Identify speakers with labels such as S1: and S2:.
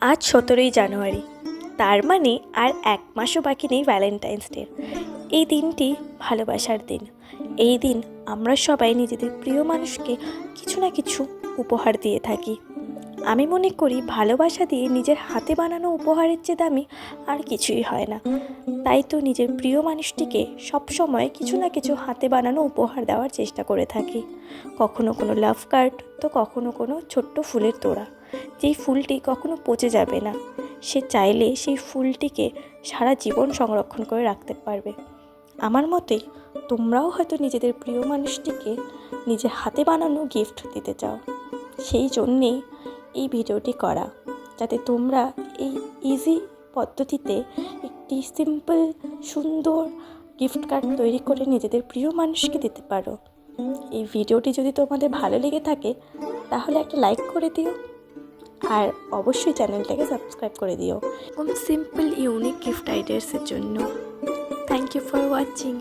S1: আজ 17ই জানুয়ারি, তার মানে আর এক মাসও বাকি নেই ভ্যালেন্টাইন্স ডে। এই দিনটি ভালোবাসার দিন। এই দিন আমরা সবাই নিজেদের প্রিয় মানুষকে কিছু না কিছু উপহার দিয়ে থাকি। আমি মনে করি ভালোবাসা দিয়ে নিজের হাতে বানানো উপহারের চেয়ে দামি আর কিছুই হয় না। তাই তো নিজের প্রিয় মানুষটিকে সবসময় কিছু না কিছু হাতে বানানো উপহার দেওয়ার চেষ্টা করে থাকি। কখনো কোনো লাভ কার্ড, তো কখনো কোনো ছোট্ট ফুলের তোড়া, যেই ফুলটি কখনো পচে যাবে না। সে চাইলে সেই ফুলটিকে সারা জীবন সংরক্ষণ করে রাখতে পারবে। আমার মতে তোমরাও হয়তো নিজেদের প্রিয় মানুষটিকে নিজের হাতে বানানো গিফট দিতে চাও। সেই জন্যেই এই ভিডিওটি করা, যাতে তোমরা এই ইজি পদ্ধতিতে একটি সিম্পল সুন্দর গিফট কার্ড তৈরি করে নিজেদের প্রিয় মানুষকে দিতে পারো। এই ভিডিওটি যদি তোমাদের ভালো লেগে থাকে তাহলে একটা লাইক করে দিও, আর অবশ্যই চ্যানেলটাকে সাবস্ক্রাইব করে দিও সিম্পল ইউনিক গিফট আইডিয়াসের জন্য। Thank you for watching.